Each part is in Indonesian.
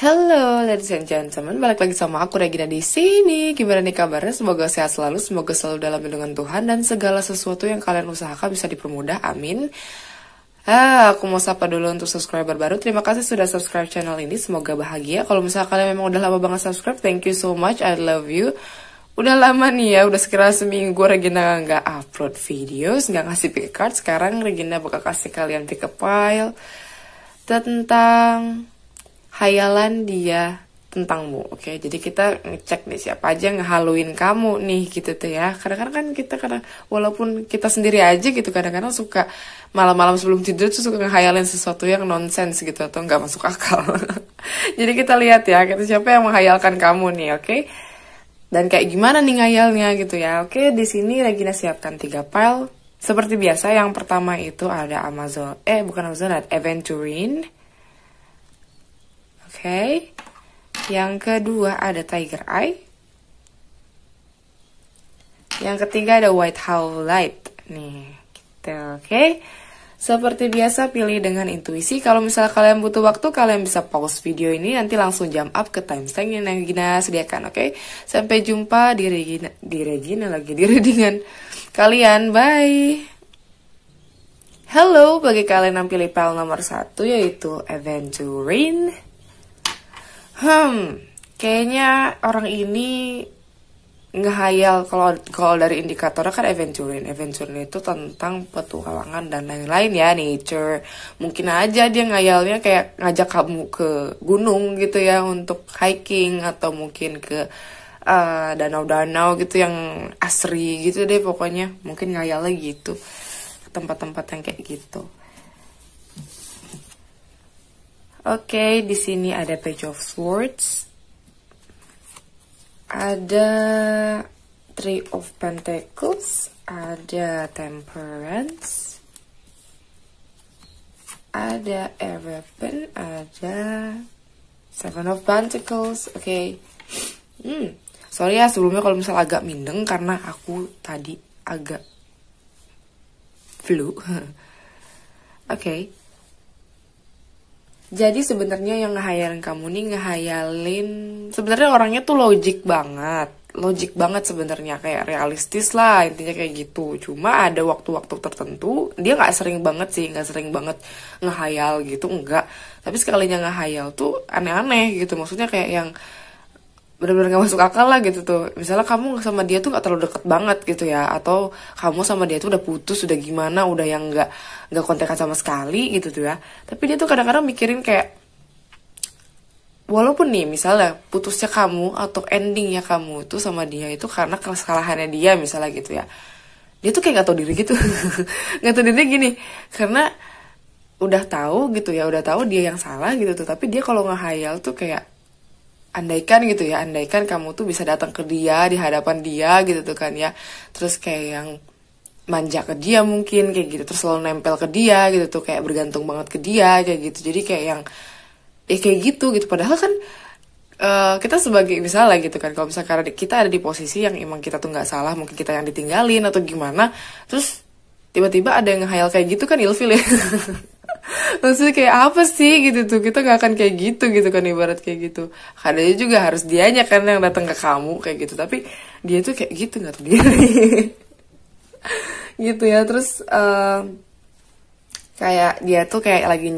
Hello, ladies and gentlemen, balik lagi sama aku Regina di sini. Gimana nih kabarnya? Semoga sehat selalu, semoga selalu dalam lindungan Tuhan dan segala sesuatu yang kalian usahakan bisa dipermudah. Amin. Aku mau sapa dulu untuk subscriber baru. Terima kasih sudah subscribe channel ini. Semoga bahagia. Kalau misalnya kalian memang udah lama banget subscribe, thank you so much. I love you. Udah lama nih ya, udah sekira seminggu Regina nggak upload videos, nggak ngasih pick card. Sekarang Regina bakal kasih kalian pick up file tentang hayalan dia tentangmu. Oke, jadi kita ngecek nih siapa aja ngehaluin kamu nih gitu tuh ya. Kadang-kadang kan kita walaupun kita sendiri aja gitu, kadang-kadang suka malam-malam sebelum tidur tuh suka ngehayalin sesuatu yang nonsens gitu atau nggak masuk akal. Jadi kita lihat ya, siapa yang menghayalkan kamu nih, oke? Dan kayak gimana nih ngayalnya gitu ya. Oke, di sini Regina siapkan 3 file. Seperti biasa, yang pertama itu ada bukan Amazon, ada Aventurine. Oke. Yang kedua ada Tiger Eye. Yang ketiga ada White Howlite. Nih, gitu, oke. Seperti biasa, pilih dengan intuisi. Kalau misalnya kalian butuh waktu, kalian bisa pause video ini, nanti langsung jump up ke timestamp yang Regina sediakan, oke? Sampai jumpa di readingan kalian, bye! Halo, bagi kalian yang pilih file nomor 1, yaitu Aventurine. Kayaknya orang ini ngehayal, kalau dari indikatornya kan Aventurine itu tentang petualangan dan lain-lain ya, nature. Mungkin aja dia ngayalnya kayak ngajak kamu ke gunung gitu ya untuk hiking, atau mungkin ke danau-danau gitu yang asri gitu deh pokoknya. Mungkin ngayalnya gitu, tempat-tempat yang kayak gitu. Oke, di sini ada Page of Swords. Ada Three of Pentacles, ada Temperance, ada Weapon, ada Seven of Pentacles. Oke. Sorry ya sebelumnya kalau misalnya agak mindeng karena aku tadi agak flu. Oke. Jadi sebenarnya yang ngehayalin kamu nih sebenarnya orangnya tuh logik banget sebenarnya, kayak realistis lah intinya kayak gitu. Cuma ada waktu-waktu tertentu dia nggak sering banget ngehayal gitu, enggak. Tapi sekalinya ngehayal tuh aneh-aneh gitu, maksudnya kayak yang benar-benar gak masuk akal lah gitu tuh. Misalnya kamu sama dia tuh gak terlalu deket banget gitu ya, atau kamu sama dia tuh udah putus, udah gimana, udah yang gak kontekan sama sekali gitu tuh ya. Tapi dia tuh kadang-kadang mikirin kayak, walaupun nih misalnya putusnya kamu atau endingnya kamu tuh sama dia itu karena kesalahannya dia misalnya gitu ya, dia tuh kayak gak tau diri gitu. Gak tau diri gini, karena udah tahu gitu ya, udah tahu dia yang salah gitu tuh. Tapi dia kalau ngehayal tuh kayak, andaikan kamu tuh bisa datang ke dia, di hadapan dia gitu tuh kan ya, terus kayak yang manja ke dia mungkin kayak gitu, terus selalu nempel ke dia gitu tuh, kayak bergantung banget ke dia kayak gitu. Jadi kayak yang kayak gitu padahal kan kita sebagai misalnya gitu kan, kalau misalnya kita ada di posisi yang emang kita tuh nggak salah, mungkin kita yang ditinggalin atau gimana, terus tiba-tiba ada yang ngehayal kayak gitu kan ilfil ya. Maksudnya kayak apa sih gitu tuh, kita gak akan kayak gitu kan, ibarat kayak gitu. Kadang juga harus dianya kan yang datang ke kamu kayak gitu, tapi dia tuh kayak gitu gak tuh dia. Gitu ya. Terus kayak dia tuh kayak lagi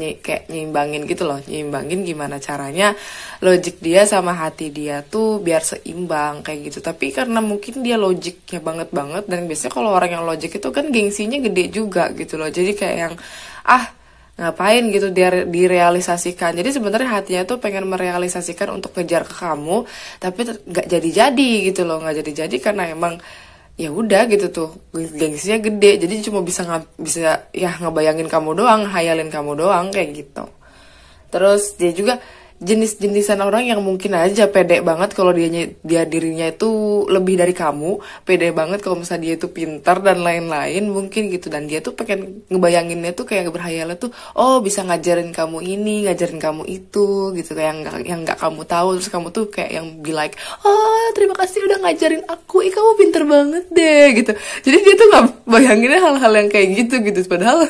nyimbangin gitu loh, nyimbangin gimana caranya logik dia sama hati dia tuh biar seimbang kayak gitu. Tapi karena mungkin dia logiknya banget, dan biasanya kalau orang yang logik itu kan gengsinya gede juga gitu loh. Jadi kayak yang ngapain gitu dia direalisasikan. Jadi sebenarnya hatinya tuh pengen merealisasikan untuk ngejar ke kamu, tapi nggak jadi gitu loh, nggak jadi karena emang ya udah gitu tuh gengsinya gede. Jadi cuma bisa ya ngebayangin kamu doang, hayalin kamu doang kayak gitu. Terus dia juga jenis-jenisan orang yang mungkin aja pede banget kalau dia dirinya itu lebih dari kamu, pede banget kalau misalnya dia itu pintar dan lain-lain mungkin gitu. Dan dia tuh pengen ngebayanginnya tuh kayak berhayalnya tuh, oh bisa ngajarin kamu ini, ngajarin kamu itu gitu, kayak yang nggak kamu tahu. Terus kamu tuh kayak yang be like, oh terima kasih udah ngajarin aku, kamu pintar banget deh gitu. Jadi dia tuh nggak bayanginnya hal-hal yang kayak gitu padahal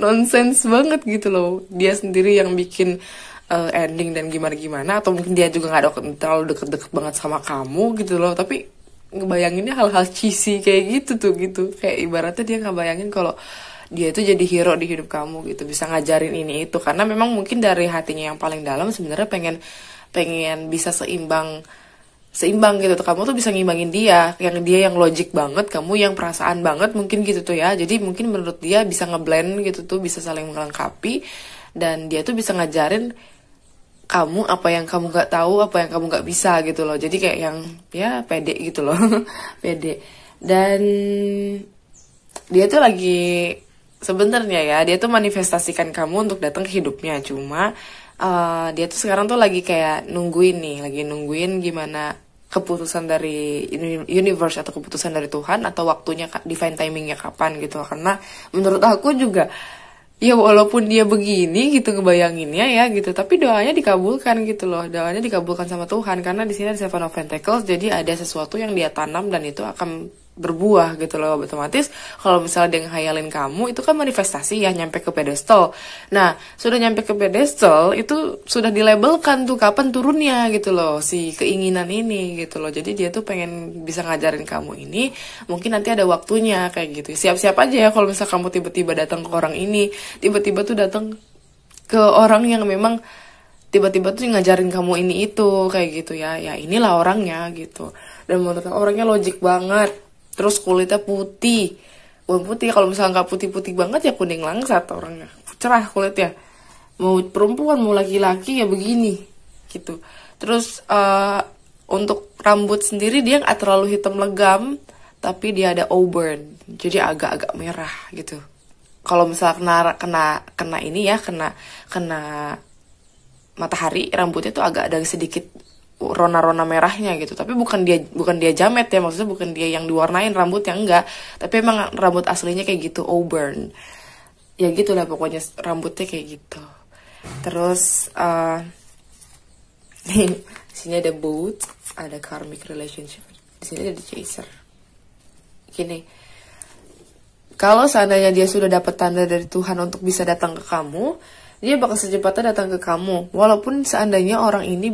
nonsens banget gitu loh. Dia sendiri yang bikin ending dan gimana-gimana, atau mungkin dia juga nggak terlalu deket-deket banget sama kamu gitu loh, tapi ngebayanginnya hal-hal cheesy kayak gitu tuh, gitu kayak ibaratnya dia ngebayangin kalau dia itu jadi hero di hidup kamu gitu, bisa ngajarin ini itu, karena memang mungkin dari hatinya yang paling dalam sebenarnya pengen pengen bisa seimbang seimbang gitu tuh, kamu tuh bisa ngimbangin dia yang logik banget, kamu yang perasaan banget mungkin gitu tuh ya, jadi mungkin menurut dia bisa ngeblend gitu tuh, bisa saling melengkapi, dan dia tuh bisa ngajarin kamu apa yang kamu nggak tahu, apa yang kamu nggak bisa gitu loh, jadi kayak yang ya pede gitu loh. Pede. Dan dia tuh lagi sebenarnya ya, dia tuh manifestasikan kamu untuk datang ke hidupnya, cuma dia tuh sekarang tuh lagi kayak nungguin nih, lagi nungguin gimana keputusan dari universe atau keputusan dari Tuhan, atau waktunya divine timingnya kapan gitu, karena menurut aku juga ya walaupun dia begini gitu ngebayanginnya ya gitu, tapi doanya dikabulkan gitu loh, doanya dikabulkan sama Tuhan, karena di sini ada Seven of Pentacles, jadi ada sesuatu yang dia tanam dan itu akan berbuah gitu loh. Otomatis kalau misalnya dia ngehayalin kamu, itu kan manifestasi ya, nyampe ke pedestal. Nah sudah nyampe ke pedestal itu sudah dilabelkan tuh kapan turunnya gitu loh, si keinginan ini gitu loh, jadi dia tuh pengen bisa ngajarin kamu ini, mungkin nanti ada waktunya kayak gitu. Siap-siap aja ya kalau misalnya kamu tiba-tiba datang ke orang ini, tiba-tiba tuh datang ke orang yang memang tiba-tiba tuh ngajarin kamu ini itu kayak gitu ya, ya inilah orangnya gitu. Dan menurut aku orangnya logik banget, terus kulitnya putih, bukan putih, kalau misalnya nggak putih-putih banget ya kuning langsat orangnya, cerah kulitnya, mau perempuan mau laki-laki ya begini gitu. Terus untuk rambut sendiri dia nggak terlalu hitam legam, tapi dia ada auburn, jadi agak-agak merah gitu. Kalau misalnya kena ini ya, kena matahari, rambutnya tuh agak ada sedikit rona-rona merahnya gitu, tapi bukan dia jamet ya, maksudnya bukan dia yang diwarnain rambutnya, enggak, tapi emang rambut aslinya kayak gitu, auburn ya gitulah pokoknya, rambutnya kayak gitu. Terus di sini ada boat, ada karmic relationship, di sini ada the chaser. Gini, kalau seandainya dia sudah dapat tanda dari Tuhan untuk bisa datang ke kamu, dia bakal secepatnya datang ke kamu, walaupun seandainya orang ini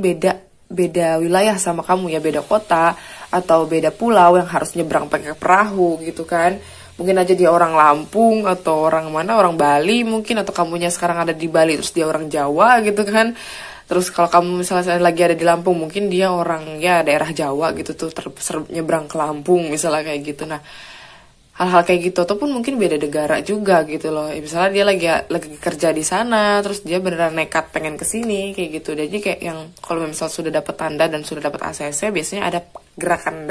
beda wilayah sama kamu ya, beda kota atau beda pulau yang harus nyebrang pakai perahu gitu kan. Mungkin aja dia orang Lampung atau orang mana, orang Bali mungkin, atau kamunya sekarang ada di Bali terus dia orang Jawa gitu kan. Terus kalau kamu misalnya lagi ada di Lampung, mungkin dia orang ya daerah Jawa gitu tuh, nyebrang ke Lampung misalnya kayak gitu. Nah hal-hal kayak gitu, ataupun mungkin beda negara juga gitu loh, misalnya dia lagi kerja di sana, terus dia beneran nekat pengen kesini kayak gitu. Jadi kayak yang kalau misalnya sudah dapat tanda dan sudah dapat ACC, biasanya ada gerakan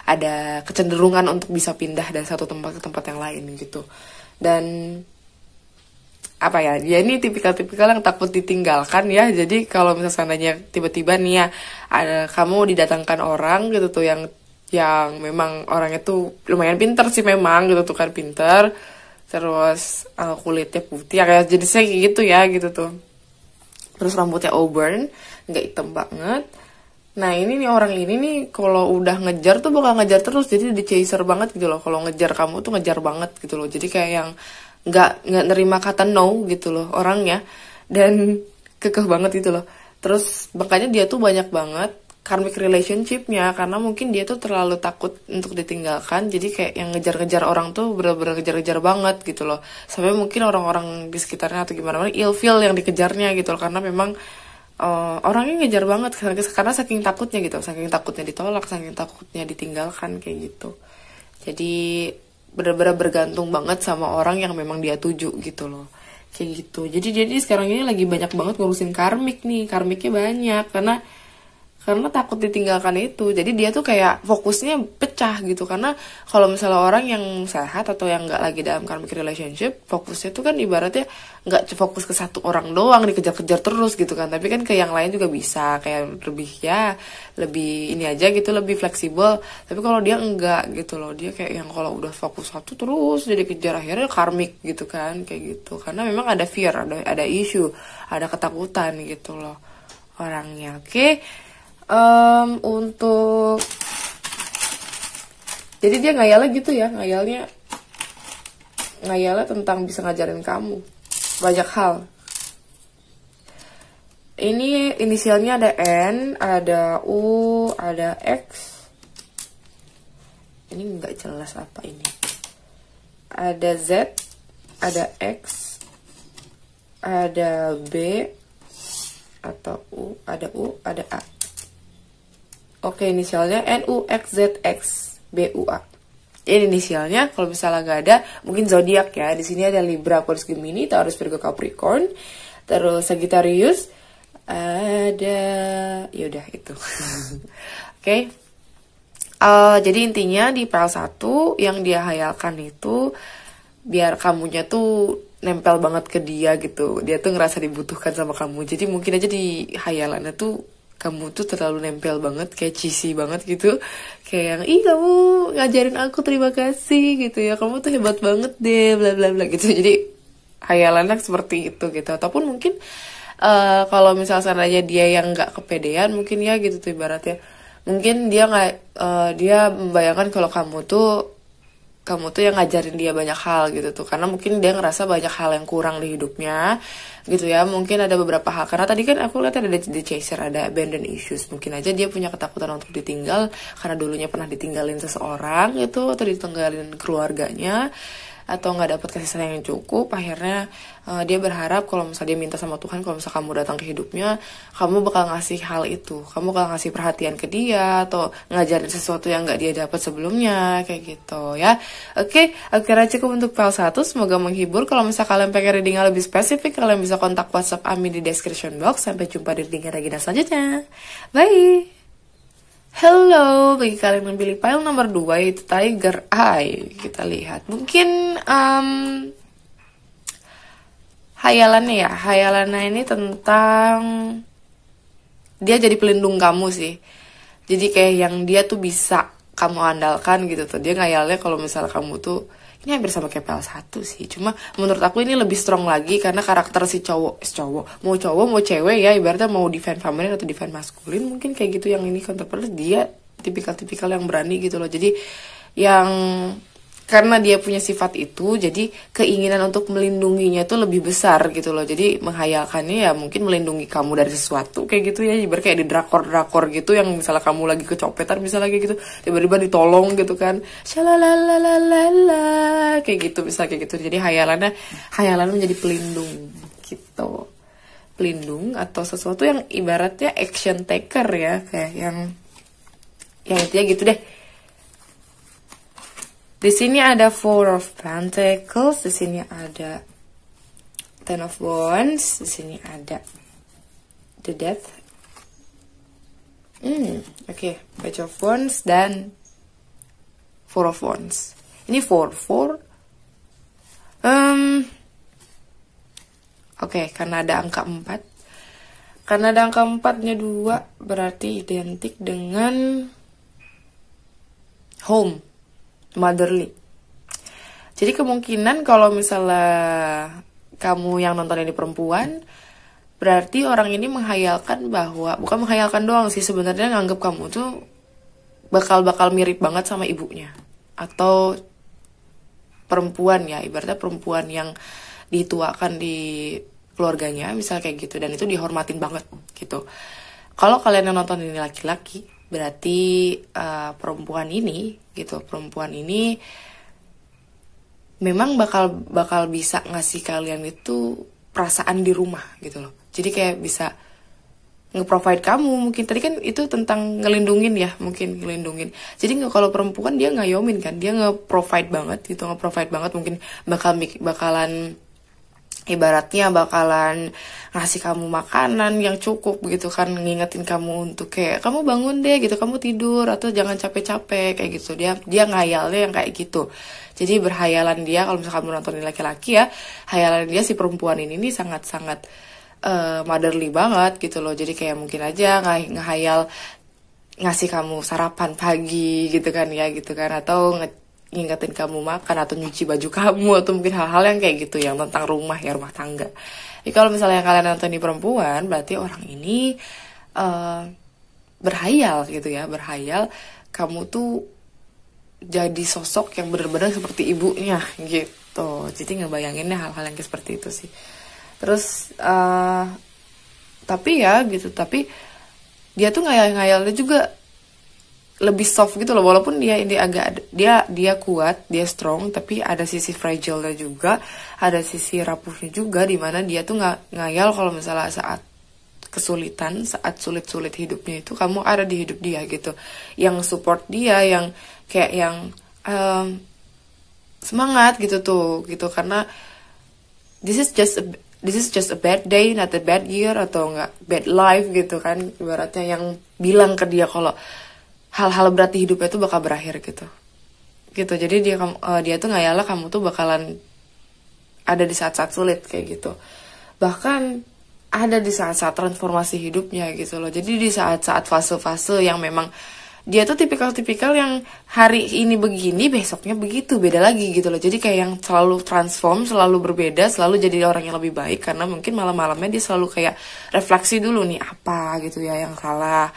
ada kecenderungan untuk bisa pindah dari satu tempat ke tempat yang lain gitu. Dan apa ya, dia ini tipikal-tipikal yang takut ditinggalkan ya. Jadi kalau misalnya seandainya tiba-tiba nih ya kamu didatangkan orang gitu tuh yang memang orangnya tuh lumayan pinter sih memang gitu tuh kan, pinter, terus kulitnya putih ya, kayak jenisnya kayak gitu ya gitu tuh, terus rambutnya auburn, nggak hitam banget. Nah ini nih orang ini nih kalau udah ngejar tuh bakal ngejar terus, jadi di chaser banget gitu loh, kalau ngejar kamu tuh ngejar banget gitu loh, jadi kayak yang nggak nerima kata no gitu loh orangnya, dan kekeh banget gitu loh. Terus makanya dia tuh banyak banget karmic relationship-nya, karena mungkin dia tuh terlalu takut untuk ditinggalkan, jadi kayak yang ngejar-ngejar orang tuh bener-bener ngejar-ngejar banget gitu loh, sampai mungkin orang-orang di sekitarnya atau gimana ilfeel yang dikejarnya gitu loh, karena memang orangnya ngejar banget karena saking takutnya gitu, saking takutnya ditolak, saking takutnya ditinggalkan kayak gitu. Jadi bener-bener bergantung banget sama orang yang memang dia tuju gitu loh, kayak gitu. Jadi sekarang ini lagi banyak banget ngurusin karmik nih, karmiknya banyak karena takut ditinggalkan itu. Jadi dia tuh kayak fokusnya pecah gitu, karena kalau misalnya orang yang sehat atau yang nggak lagi dalam karmic relationship, fokusnya tuh kan ibaratnya nggak fokus ke satu orang doang dikejar-kejar terus gitu kan, tapi kan ke yang lain juga bisa, kayak lebih ini aja gitu, lebih fleksibel. Tapi kalau dia enggak gitu loh, dia kayak yang kalau udah fokus satu terus jadi kejar, akhirnya karmik gitu kan, kayak gitu, karena memang ada fear, ada issue, ada ketakutan gitu loh orangnya. Oke. Untuk jadi dia ngayalnya gitu ya, ngayalnya tentang bisa ngajarin kamu banyak hal. Ini inisialnya ada N, ada U, ada X. Ini nggak jelas apa ini. Ada Z, ada X, ada B, atau U, ada A. Oke, inisialnya N, U, X, Z, X, B, U, A. Ini inisialnya, kalau misalnya nggak ada, mungkin zodiak ya. Di sini ada Libra, Aquarius, Gemini, Taurus, Virgo, Capricorn, terus Sagittarius, ada, yaudah itu. Oke. Jadi intinya di PL1 yang dia hayalkan itu biar kamunya tuh nempel banget ke dia gitu. Dia tuh ngerasa dibutuhkan sama kamu. Jadi mungkin aja di hayalannya tuh kamu tuh terlalu nempel banget, kayak cheesy banget gitu. Kayak yang, ih kamu ngajarin aku, terima kasih gitu ya. Kamu tuh hebat banget deh, bla bla bla gitu. Jadi hayalannya seperti itu gitu. Ataupun mungkin kalau misalnya seandainya dia yang nggak kepedean mungkin ya gitu tuh ibaratnya, mungkin dia nggak dia membayangkan kalau kamu tuh yang ngajarin dia banyak hal gitu tuh, karena mungkin dia ngerasa banyak hal yang kurang di hidupnya gitu ya. Mungkin ada beberapa hal, karena tadi kan aku lihat ada the chaser, ada abandon issues. Mungkin aja dia punya ketakutan untuk ditinggal karena dulunya pernah ditinggalin seseorang gitu, atau ditinggalin keluarganya, atau nggak dapat kasih sayang yang cukup. Akhirnya dia berharap kalau misalnya dia minta sama Tuhan, kalau misalnya kamu datang ke hidupnya, kamu bakal ngasih hal itu, kamu bakal ngasih perhatian ke dia, atau ngajarin sesuatu yang nggak dia dapat sebelumnya, kayak gitu ya. Oke, akhirnya cukup untuk PL1. Semoga menghibur. Kalau misalnya kalian pengen reading yang lebih spesifik, kalian bisa kontak WhatsApp Ami di description box. Sampai jumpa di reading Regina selanjutnya. Bye. Hello, bagi kalian yang pilih file nomor 2 yaitu Tiger Eye. Kita lihat, mungkin hayalannya ya. Hayalannya ini tentang dia jadi pelindung kamu sih. Jadi kayak yang dia tuh bisa kamu andalkan gitu tuh. Dia ngayalnya kalau misalnya kamu tuh, ini hampir sama kayak PL1 sih. Cuma menurut aku ini lebih strong lagi karena karakter si cowok mau cewek ya, ibaratnya mau defend feminin atau defend maskulin, mungkin kayak gitu. Yang ini counterpart, dia tipikal-tipikal yang berani gitu loh. Jadi yang karena dia punya sifat itu, jadi keinginan untuk melindunginya itu lebih besar gitu loh. Jadi menghayalkannya ya mungkin melindungi kamu dari sesuatu kayak gitu ya. Ibarat kayak di drakor-drakor gitu, yang misalnya kamu lagi kecopetan misalnya kayak gitu, tiba-tiba ditolong gitu kan, shalalalala kayak gitu, bisa kayak gitu. Jadi hayalannya menjadi pelindung gitu, pelindung atau sesuatu yang ibaratnya action taker ya, kayak yang intinya gitu deh. Di sini ada Four of Pentacles, di sini ada Ten of Wands, di sini ada The Death. Oke, Page of Wands dan Four of Wands. Ini four. Oke, karena ada angka 4. Karena ada angka 4-nya 2, berarti identik dengan home, motherly. Jadi kemungkinan kalau misalnya kamu yang nonton ini perempuan, berarti orang ini menghayalkan bahwa, bukan menghayalkan doang sih sebenarnya, nganggep kamu tuh bakal mirip banget sama ibunya. Atau perempuan ya, ibaratnya perempuan yang dituakan di keluarganya, misal kayak gitu, dan itu dihormatin banget gitu. Kalau kalian yang nonton ini laki-laki, berarti perempuan ini memang bakal bisa ngasih kalian itu perasaan di rumah gitu loh. Jadi kayak bisa nge-provide kamu. Mungkin tadi kan itu tentang ngelindungin ya, mungkin ngelindungin. Jadi kalau perempuan dia ngayomin kan, dia nge-provide banget gitu, mungkin bakalan ibaratnya bakalan ngasih kamu makanan yang cukup gitu kan, ngingetin kamu untuk kayak kamu bangun deh gitu, kamu tidur, atau jangan capek-capek kayak gitu. Dia ngayalnya yang kayak gitu. Jadi berhayalan dia, kalau misalnya kamu nontonin laki-laki ya, hayalan dia si perempuan ini nih sangat-sangat motherly banget gitu loh. Jadi kayak mungkin aja ngehayal ngasih kamu sarapan pagi gitu kan ya, gitu kan, atau ngingetin kamu makan atau nyuci baju kamu, atau mungkin hal-hal yang kayak gitu yang tentang rumah ya, rumah tangga. Jadi kalau misalnya kalian nonton di perempuan, berarti orang ini berhayal gitu ya, berhayal kamu tuh jadi sosok yang benar-benar seperti ibunya gitu. Jadi ngebayanginnya hal-hal yang seperti itu sih. Terus Tapi ya gitu, tapi dia tuh ngayalnya juga lebih soft gitu loh, walaupun dia agak dia kuat, dia strong, tapi ada sisi fragile-nya juga, ada sisi rapuhnya juga, dimana dia tuh nggak ngayal kalau misalnya saat kesulitan, saat sulit-sulit hidupnya itu kamu ada di hidup dia gitu, yang support dia, yang kayak yang semangat gitu tuh gitu, karena this is just a bad day, not a bad year, atau enggak bad life gitu kan, ibaratnya yang bilang ke dia kalau hal-hal berat di hidupnya itu bakal berakhir gitu. Jadi dia tuh ngayala kamu tuh bakalan ada di saat-saat sulit kayak gitu, bahkan ada di saat-saat transformasi hidupnya gitu loh. Jadi di saat-saat fase-fase yang memang dia tuh tipikal-tipikal yang hari ini begini, besoknya begitu, beda lagi gitu loh. Jadi kayak yang selalu transform, selalu berbeda, selalu jadi orang yang lebih baik, karena mungkin malam-malamnya dia selalu kayak refleksi dulu nih, apa gitu ya yang salah,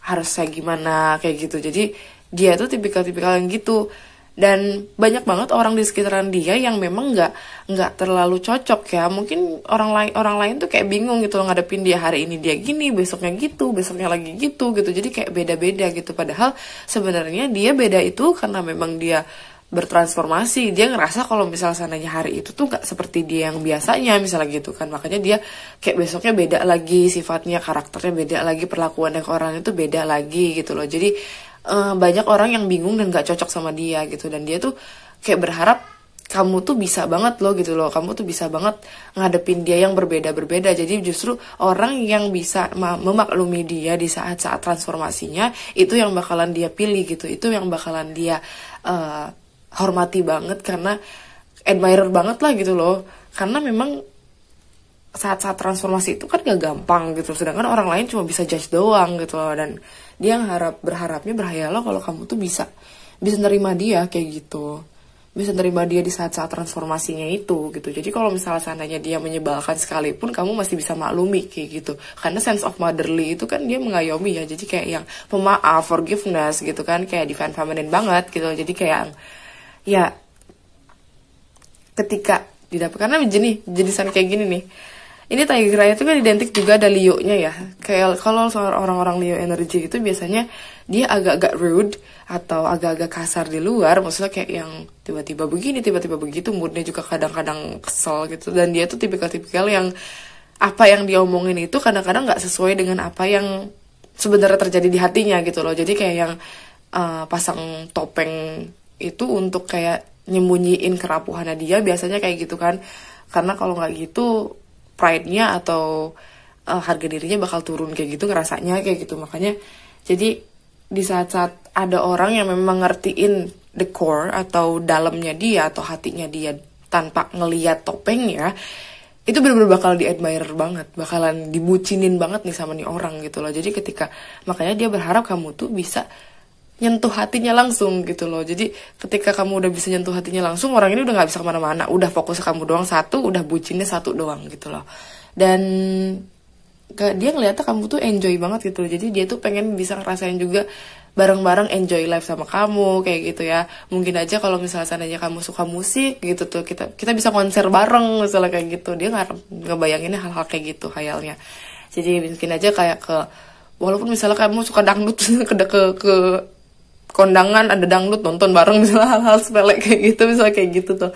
harus saya gimana kayak gitu. Jadi dia tuh tipikal-tipikal yang gitu, dan banyak banget orang di sekitaran dia yang memang nggak terlalu cocok ya. Mungkin orang lain tuh kayak bingung gitu loh ngadepin dia, hari ini dia gini, besoknya gitu, besoknya lagi gitu. Jadi kayak beda-beda gitu, padahal sebenarnya dia beda itu karena memang dia bertransformasi. Dia ngerasa kalau misal sananya hari itu tuh gak seperti dia yang biasanya misalnya gitu kan, makanya dia kayak besoknya beda lagi, sifatnya, karakternya beda lagi, perlakuannya ke orang itu beda lagi gitu loh. Jadi banyak orang yang bingung dan gak cocok sama dia gitu, dan dia tuh kayak berharap kamu tuh bisa banget loh gitu loh, kamu tuh bisa banget ngadepin dia yang berbeda-berbeda. Jadi justru orang yang bisa memaklumi dia di saat-saat transformasinya, itu yang bakalan dia pilih gitu, itu yang bakalan dia hormati banget, karena admirer banget lah gitu loh. Karena memang saat-saat transformasi itu kan gak gampang gitu, sedangkan orang lain cuma bisa judge doang gitu loh. Dan dia berharapnya berhayalah kalau kamu tuh bisa nerima dia kayak gitu, bisa nerima dia di saat-saat transformasinya itu gitu. Jadi kalau misalnya seandainya dia menyebalkan sekalipun, kamu masih bisa maklumi kayak gitu, karena sense of motherly itu kan dia mengayomi ya. Jadi kayak yang pemaaf, forgiveness gitu kan, kayak divine feminine banget gitu. Jadi kayak ya ketika didapat, karena jenisan kayak gini nih, ini Tiger Raya itu kan identik juga ada Leo-nya ya. Kayak kalau orang-orang Leo energy itu biasanya dia agak-agak rude atau agak-agak kasar di luar, maksudnya kayak yang tiba-tiba begini, tiba-tiba begitu, moodnya juga kadang-kadang kesel gitu. Dan dia tuh tipikal-tipikal yang apa yang dia omongin itu kadang-kadang nggak sesuai dengan apa yang sebenarnya terjadi di hatinya gitu loh. Jadi kayak yang pasang topeng itu untuk kayak nyembunyiin kerapuhannya dia, biasanya kayak gitu kan. Karena kalau nggak gitu pride-nya atau harga dirinya bakal turun kayak gitu, ngerasanya kayak gitu. Makanya jadi di saat-saat ada orang yang memang ngertiin the core atau dalamnya dia atau hatinya dia tanpa ngeliat topengnya, itu bener-bener bakal di-admire banget, bakalan dibucinin banget nih sama nih orang gitu loh. Jadi makanya dia berharap kamu tuh bisa nyentuh hatinya langsung gitu loh. Jadi ketika kamu udah bisa nyentuh hatinya langsung, orang ini udah gak bisa kemana-mana, udah fokus ke kamu doang satu, udah bucinnya satu doang gitu loh. Dan dia ngeliatnya kamu tuh enjoy banget gitu, jadi dia tuh pengen bisa ngerasain juga bareng-bareng enjoy life sama kamu kayak gitu ya. Mungkin aja kalau misalnya seandainya kamu suka musik gitu tuh, kita bisa konser bareng misalnya kayak gitu. Dia ngebayanginnya hal-hal kayak gitu khayalnya. Jadi mungkin aja kayak walaupun misalnya kamu suka dangdut ke kondangan ada dangdut, nonton bareng misalnya, hal-hal sepele kayak gitu, misalnya kayak gitu tuh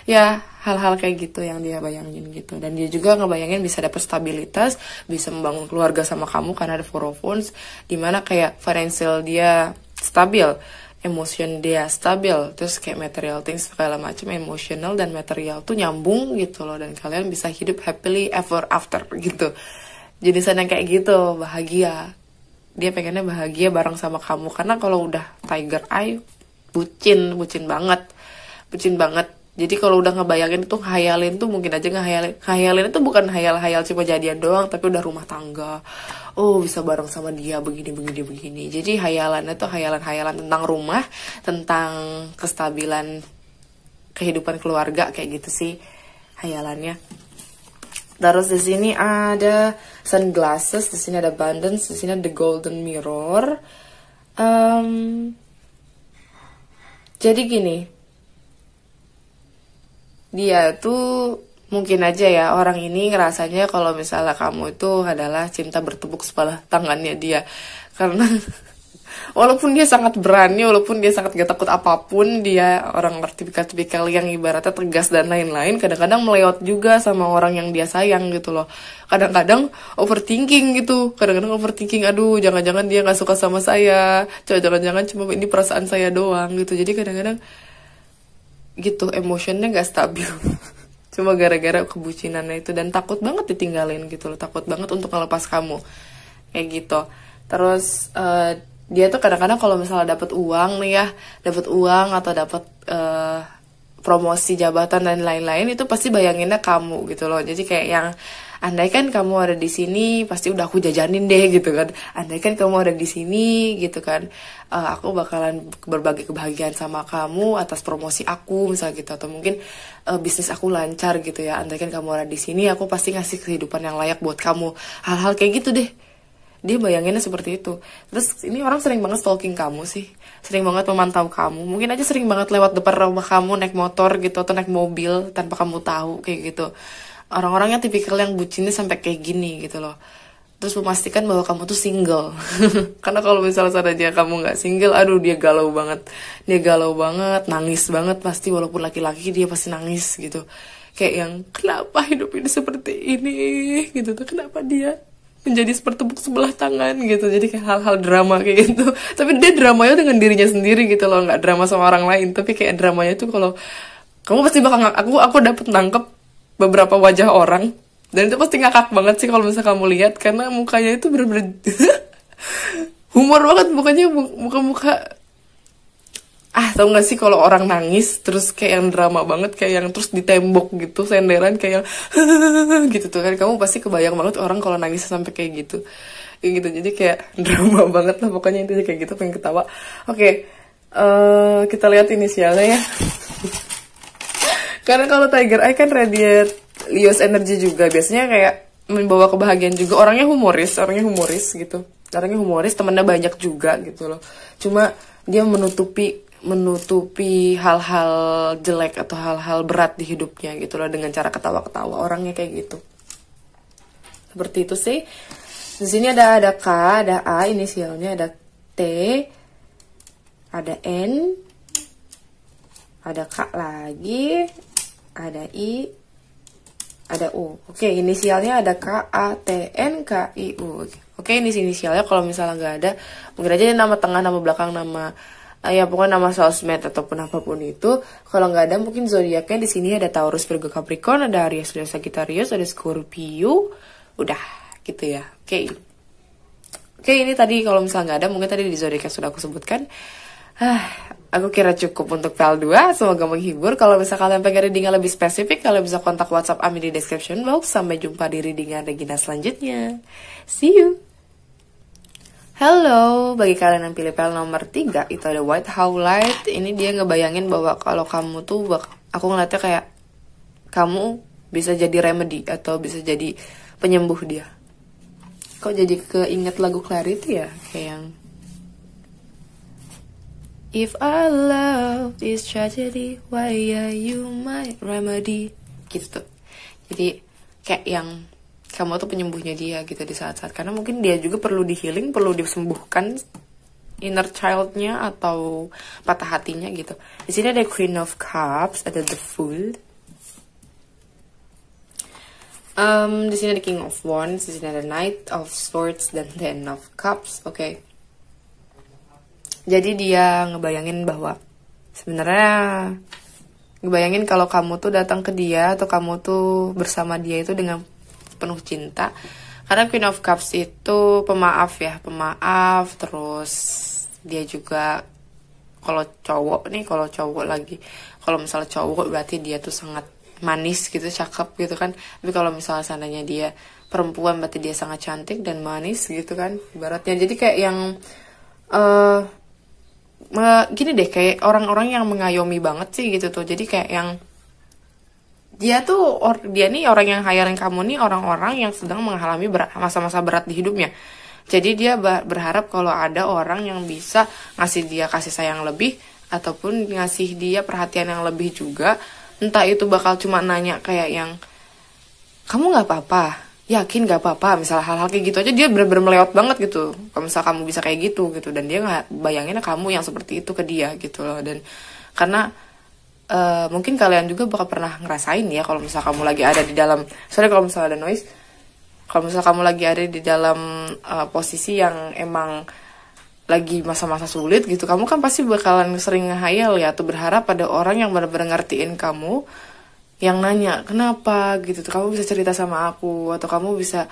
ya, hal-hal kayak gitu yang dia bayangin gitu. Dan dia juga ngebayangin bisa dapet stabilitas, bisa membangun keluarga sama kamu karena ada Four of Wands, dimana kayak financial dia stabil, emotion dia stabil, terus kayak material things segala macam, emotional dan material tuh nyambung gitu loh, dan kalian bisa hidup happily ever after gitu. Jadi sana kayak gitu, bahagia. Dia pengennya bahagia bareng sama kamu, karena kalau udah Tiger Eye bucin banget. Jadi kalau udah ngebayangin tuh, khayalin tuh, mungkin aja khayalin itu bukan hayal-hayal cuma jadian doang, tapi udah rumah tangga, bisa bareng sama dia begini. Jadi hayalannya tuh hayalan tentang rumah, tentang kestabilan kehidupan keluarga kayak gitu sih hayalannya. Terus di sini ada sunglasses, di sini ada abundance, di sini ada the golden mirror. Jadi gini, dia tuh mungkin aja ya orang ini ngerasanya kalau misalnya kamu itu adalah cinta bertepuk sebelah tangannya dia. Karena walaupun dia sangat berani, walaupun dia sangat gak takut apapun, dia orang tipikal-tipikal yang ibaratnya tegas dan lain-lain, kadang-kadang melewat juga sama orang yang dia sayang gitu loh. Kadang-kadang overthinking gitu, kadang-kadang overthinking, aduh jangan-jangan dia gak suka sama saya, jangan-jangan cuma ini perasaan saya doang gitu. Jadi kadang-kadang gitu, emotionnya gak stabil. Cuma gara-gara kebucinannya itu, dan takut banget ditinggalin gitu loh, takut banget untuk ngelepas kamu kayak gitu. Terus dia tuh kadang-kadang kalau misalnya dapat uang nih ya, dapat uang atau dapat promosi jabatan dan lain-lain, itu pasti bayanginnya kamu gitu loh. Jadi kayak yang andai kan kamu ada di sini pasti udah aku jajanin deh gitu kan, andai kan kamu ada di sini gitu kan, aku bakalan berbagi kebahagiaan sama kamu atas promosi aku misalnya gitu, atau mungkin bisnis aku lancar gitu ya, andai kan kamu ada di sini aku pasti ngasih kehidupan yang layak buat kamu, hal-hal kayak gitu deh. Dia bayanginnya seperti itu. Terus ini orang sering banget stalking kamu sih, sering banget memantau kamu, mungkin aja sering banget lewat depan rumah kamu naik motor gitu atau naik mobil tanpa kamu tahu kayak gitu. Orang-orangnya tipikal yang bucinnya sampai kayak gini gitu loh. Terus memastikan bahwa kamu tuh single. Karena kalau misalnya saja kamu nggak single, aduh dia galau banget. Dia galau banget, nangis banget pasti, walaupun laki-laki dia pasti nangis gitu. Kayak yang kenapa hidup ini seperti ini gitu tuh, kenapa dia menjadi sepertepuk sebelah tangan gitu. Jadi kayak hal-hal drama kayak gitu. Tapi dia dramanya dengan dirinya sendiri gitu loh, nggak drama sama orang lain. Tapi kayak dramanya tuh kalau kamu pasti bakal aku dapet nangkep beberapa wajah orang, dan itu pasti ngakak banget sih kalau misalnya kamu lihat, karena mukanya itu bener-bener humor banget, mukanya muka-muka tau gak sih kalau orang nangis terus kayak yang drama banget, kayak yang terus ditembok gitu senderan kayak yang gitu tuh kan, kamu pasti kebayang banget orang kalau nangis sampai kayak gitu. Jadi kayak drama banget lah pokoknya, intinya kayak gitu, pengen ketawa. Oke, kita lihat inisialnya ya. Karena kalau Tiger Eye kan radiate Leo's energy juga, biasanya kayak membawa kebahagiaan juga. Orangnya humoris gitu. Orangnya humoris, temennya banyak juga gitu loh. Cuma dia menutupi hal-hal jelek atau hal-hal berat di hidupnya gitu loh dengan cara ketawa-ketawa. Orangnya kayak gitu. Seperti itu sih. Di sini ada K, ada A inisialnya, ada T, ada N, ada K lagi, ada I, ada U. Oke, inisialnya ada K, A, T, N, K, I, U. Oke, ini inisialnya. Kalau misalnya nggak ada, mungkin aja nama tengah, nama belakang, nama ya pokoknya nama sosmed ataupun apapun itu. Kalau nggak ada, mungkin zodiaknya di sini ada Taurus, Virgo, Capricorn, ada Aries, Leo, Sagittarius, ada Scorpio. Udah, gitu ya. Oke, ini tadi kalau misalnya nggak ada, mungkin tadi di zodiaknya sudah aku sebutkan. Aku kira cukup untuk PL2, semoga menghibur. Kalau misalnya kalian pengen reading lebih spesifik, kalian bisa kontak WhatsApp Ami di description box. Sampai jumpa di readingan Regina selanjutnya. See you! Halo, bagi kalian yang pilih PL nomor 3, itu ada White Howlite. Ini dia ngebayangin bahwa kalau kamu tuh, aku ngeliatnya kayak kamu bisa jadi remedy atau bisa jadi penyembuh dia. Kok jadi keinget lagu Clarity ya? Kayak yang If I love this tragedy, why are you my remedy? Gitu. Jadi kayak yang kamu tuh penyembuhnya dia gitu di saat-saat, karena mungkin dia juga perlu di healing, perlu disembuhkan inner childnya atau patah hatinya gitu. Di sini ada Queen of Cups, ada The Fool. Di sini ada King of Wands, di sini ada Knight of Swords dan Ten of Cups. Oke. Jadi dia ngebayangin bahwa sebenarnya ngebayangin kalau kamu tuh datang ke dia atau kamu tuh bersama dia itu dengan penuh cinta. Karena Queen of Cups itu pemaaf ya, pemaaf. Terus dia juga kalau cowok lagi, kalau misalnya cowok berarti dia tuh sangat manis gitu, cakep gitu kan. Tapi kalau misalnya seandainya dia perempuan berarti dia sangat cantik dan manis gitu kan ibaratnya. Jadi kayak yang gini deh, kayak orang-orang yang mengayomi banget sih gitu tuh. Jadi kayak yang dia nih orang yang hayarin kamu nih orang-orang yang sedang mengalami masa-masa berat di hidupnya. Jadi dia berharap kalau ada orang yang bisa ngasih dia kasih sayang lebih ataupun ngasih dia perhatian yang lebih juga. Entah itu bakal cuma nanya kayak yang kamu nggak apa-apa, yakin nggak apa-apa, misalnya hal-hal kayak gitu aja dia bener-bener melewat banget gitu. Kalau misalnya kamu bisa kayak gitu gitu, dan dia nggak bayangin kamu yang seperti itu ke dia gitu loh. Dan karena mungkin kalian juga bakal pernah ngerasain ya, kalau misalnya kamu lagi ada di dalam, sorry kalau misalnya ada noise, kalau misalnya kamu lagi ada di dalam posisi yang emang lagi masa-masa sulit gitu, kamu kan pasti bakalan sering ngehayal ya, atau berharap ada orang yang benar-benar ngertiin kamu, yang nanya kenapa gitu, kamu bisa cerita sama aku, atau kamu bisa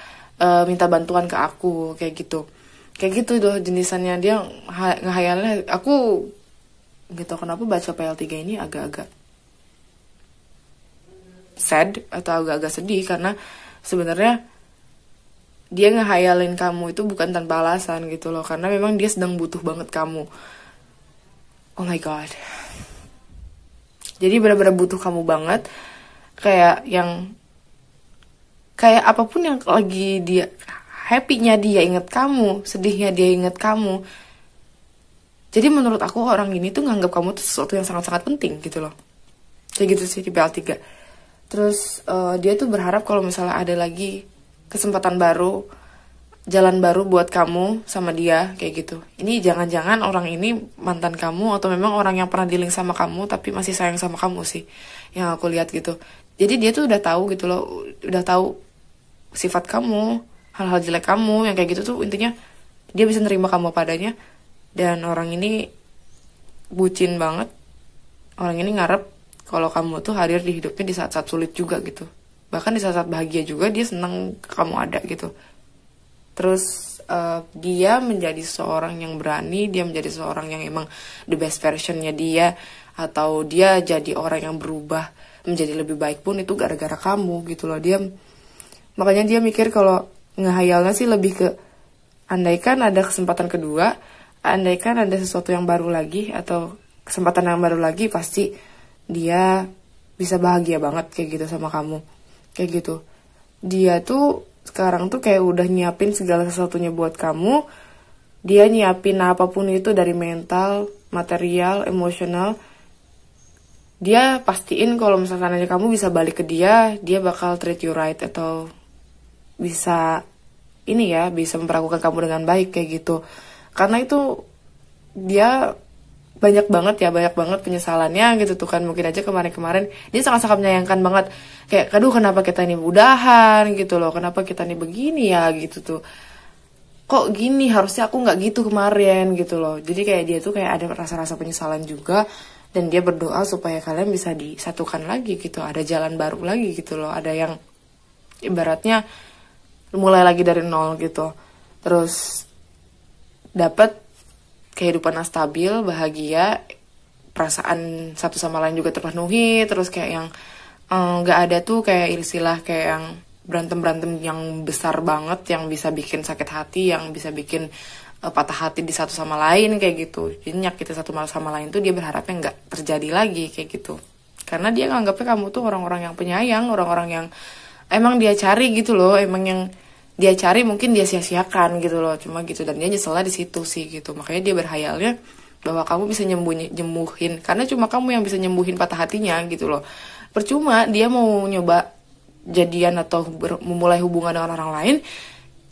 minta bantuan ke aku, kayak gitu doh jenisannya. Dia ngehayalnya. Aku gitu, kenapa baca PL3 ini agak-agak sad atau agak-agak sedih, karena sebenarnya dia ngehayalin kamu itu bukan tanpa alasan gitu loh, karena memang dia sedang butuh banget kamu. Oh my god, jadi benar-benar butuh kamu banget, kayak apapun yang lagi dia, happy-nya dia inget kamu, sedihnya dia inget kamu. Jadi menurut aku orang ini tuh nganggap kamu tuh sesuatu yang sangat-sangat penting gitu loh. Kayak gitu sih di PL3. Terus dia tuh berharap kalau misalnya ada lagi kesempatan baru, jalan baru buat kamu sama dia, kayak gitu. Ini jangan-jangan orang ini mantan kamu, atau memang orang yang pernah dealing sama kamu tapi masih sayang sama kamu sih, yang aku lihat gitu. Jadi dia tuh udah tahu gitu loh, udah tahu sifat kamu, hal-hal jelek kamu, yang kayak gitu tuh intinya dia bisa nerima kamu padanya. Dan orang ini bucin banget. Orang ini ngarep kalau kamu tuh hadir di hidupnya di saat-saat sulit juga gitu. Bahkan di saat-saat bahagia juga dia senang kamu ada gitu. Terus dia menjadi seorang yang berani, dia menjadi seorang yang emang the best versionnya dia, atau dia jadi orang yang berubah menjadi lebih baik pun itu gara-gara kamu gitu loh. Makanya dia mikir kalau ngehayalnya sih lebih ke, andaikan ada kesempatan kedua, andaikan ada sesuatu yang baru lagi atau kesempatan yang baru lagi, pasti dia bisa bahagia banget kayak gitu sama kamu. Kayak gitu. Dia tuh sekarang tuh kayak udah nyiapin segala sesuatunya buat kamu. Dia nyiapin apapun itu, dari mental, material, emosional. Dia pastiin kalau misalkan aja kamu bisa balik ke dia bakal treat you right, atau bisa bisa memperlakukan kamu dengan baik kayak gitu. Karena itu dia banyak banget penyesalannya gitu tuh kan. Mungkin aja kemarin-kemarin dia sangat-sangat menyayangkan banget, kayak aduh kenapa kita ini udahan gitu loh, kenapa kita ini begini ya gitu tuh, kok gini, harusnya aku nggak gitu kemarin gitu loh. Jadi kayak dia tuh kayak ada rasa-rasa penyesalan juga, dan dia berdoa supaya kalian bisa disatukan lagi gitu, ada jalan baru lagi gitu loh, ada yang ibaratnya mulai lagi dari nol gitu, terus dapat kehidupan yang stabil, bahagia, perasaan satu sama lain juga terpenuhi. Terus kayak yang nggak ada tuh kayak istilah kayak yang berantem yang besar banget, yang bisa bikin sakit hati, yang bisa bikin patah hati di satu sama lain kayak gitu. Jadi nyakitin satu sama lain tuh dia berharapnya nggak terjadi lagi kayak gitu, karena dia nganggapnya kamu tuh orang-orang yang penyayang, orang-orang yang emang dia cari gitu loh, emang yang dia cari mungkin dia sia-siakan gitu loh, cuma gitu. Dan dia nyeselnya di situ sih gitu. Makanya dia berhayalnya bahwa kamu bisa nyembuhin, karena cuma kamu yang bisa nyembuhin patah hatinya gitu loh. Percuma dia mau nyoba jadian atau memulai hubungan dengan orang lain,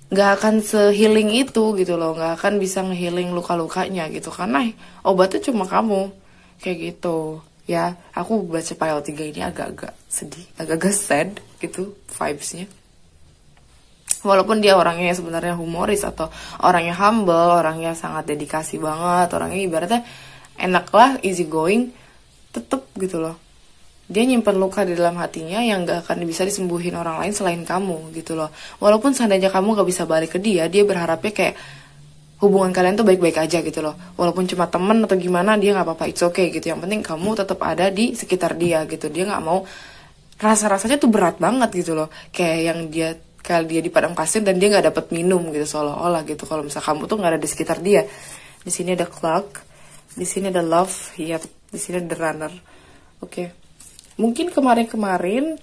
nggak akan se-healing itu gitu loh, nggak akan bisa nge-healing luka-lukanya gitu, karena obatnya cuma kamu kayak gitu ya. Aku baca PL3 ini agak-agak sedih, agak-agak sad gitu vibesnya. Walaupun dia orangnya sebenarnya humoris, atau orangnya humble, orangnya sangat dedikasi banget, orangnya ibaratnya enak lah, easy going, tetep gitu loh. Dia nyimpen luka di dalam hatinya yang gak akan bisa disembuhin orang lain selain kamu gitu loh. Walaupun seandainya kamu gak bisa balik ke dia berharapnya kayak hubungan kalian tuh baik-baik aja gitu loh. Walaupun cuma temen atau gimana, dia gak apa-apa, it's okay gitu. Yang penting kamu tetap ada di sekitar dia gitu. Dia gak mau, rasa-rasanya tuh berat banget gitu loh. Kayak yang dia di padang pasir dan dia nggak dapat minum gitu, seolah-olah gitu kalau misal kamu tuh nggak ada di sekitar dia. Di sini ada clock, di sini ada love, ya di sini ada runner. Oke. Mungkin kemarin-kemarin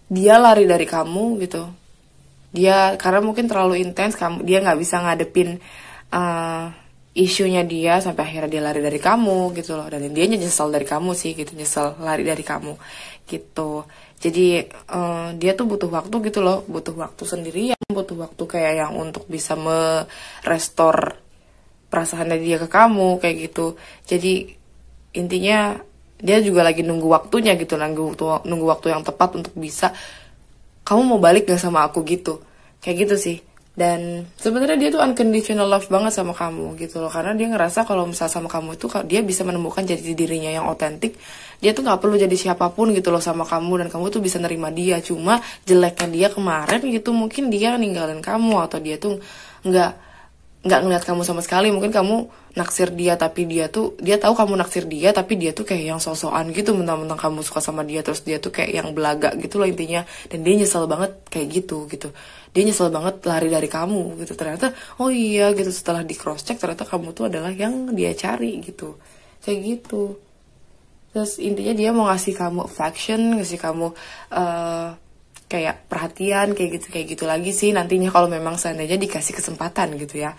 dia lari dari kamu gitu. Dia karena mungkin terlalu intens, dia nggak bisa ngadepin isunya dia sampai akhirnya dia lari dari kamu gitu loh, dan dia nyesel dari kamu sih gitu, nyesel lari dari kamu gitu. Jadi dia tuh butuh waktu gitu loh, butuh waktu sendirian, butuh waktu kayak yang untuk bisa merestore perasaannya dia ke kamu kayak gitu. Jadi intinya dia juga lagi nunggu waktunya gitu, nunggu waktu yang tepat untuk bisa, kamu mau balik gak sama aku gitu, kayak gitu sih. Dan sebenarnya dia tuh unconditional love banget sama kamu gitu loh, karena dia ngerasa kalau misal sama kamu itu dia bisa menemukan jati dirinya yang otentik. Dia tuh nggak perlu jadi siapapun gitu loh sama kamu, dan kamu tuh bisa nerima dia. Cuma jeleknya dia kemarin gitu, mungkin dia ninggalin kamu, atau dia tuh nggak ngeliat kamu sama sekali. Mungkin kamu naksir dia, tapi dia tahu kamu naksir dia, tapi dia tuh kayak yang sosokan gitu, mentang-mentang kamu suka sama dia, terus dia tuh kayak yang belaga gitu loh intinya. Dan dia nyesel banget kayak gitu. Dia nyesel banget lari dari kamu gitu. Ternyata oh iya gitu, setelah di cross check ternyata kamu tuh adalah yang dia cari gitu, kayak gitu. Terus intinya dia mau ngasih kamu affection, ngasih kamu kayak perhatian, kayak gitu lagi sih nantinya kalau memang seandainya dikasih kesempatan gitu ya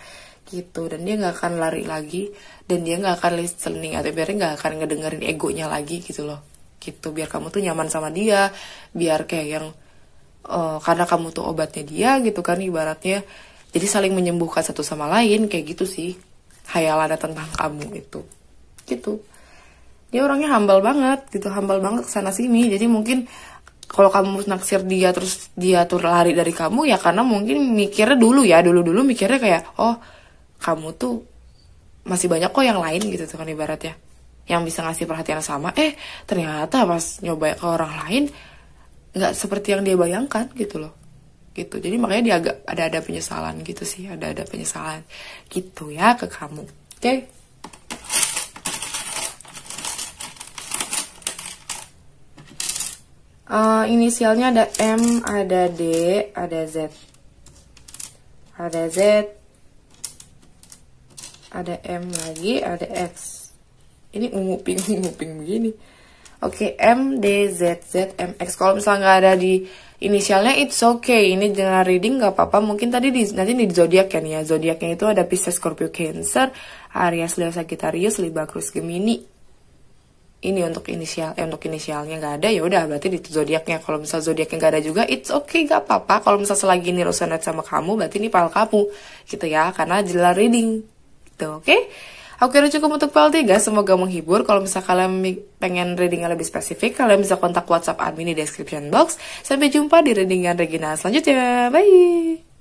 gitu. Dan dia nggak akan lari lagi, dan dia nggak akan listening, atau biar nggak akan ngedengerin egonya lagi gitu loh gitu. Biar kamu tuh nyaman sama dia, biar kayak yang karena kamu tuh obatnya dia gitu kan ibaratnya. Jadi saling menyembuhkan satu sama lain kayak gitu sih hayalannya tentang kamu itu gitu. Dia orangnya humble banget gitu, humble banget kesana sini. Jadi mungkin kalau kamu naksir dia terus dia tuh lari dari kamu, ya karena mungkin mikirnya dulu mikirnya kayak, oh kamu tuh masih banyak kok yang lain gitu tuh kan ibaratnya, yang bisa ngasih perhatian sama. Ternyata pas nyoba ke orang lain nggak seperti yang dia bayangkan gitu loh gitu. Jadi makanya dia agak ada penyesalan gitu sih, ada penyesalan gitu ya ke kamu. Oke. Inisialnya ada M, ada D, ada Z, ada M lagi, ada X. Ini nguping begini. Oke, M, D, Z, M, X. Kalau misalnya nggak ada di inisialnya, it's okay. Ini general reading nggak apa-apa. Mungkin tadi nanti di zodiak kan ya. Zodiaknya itu ada Pisces, Scorpio, Cancer, Aries, Leo, Sagittarius, Libra, Aquarius, Gemini. Ini untuk inisialnya nggak ada, ya udah berarti di zodiaknya. Kalau misal zodiaknya nggak ada juga, it's okay, nggak apa-apa. Kalau misal selagi ini resonate sama kamu, berarti ini pal kamu gitu ya, karena general reading gitu. Oke. Oke, udah cukup untuk PL 3, semoga menghibur. Kalau misal kalian pengen reading yang lebih spesifik, kalian bisa kontak WhatsApp admin di description box. Sampai jumpa di readingan Regina selanjutnya. Bye!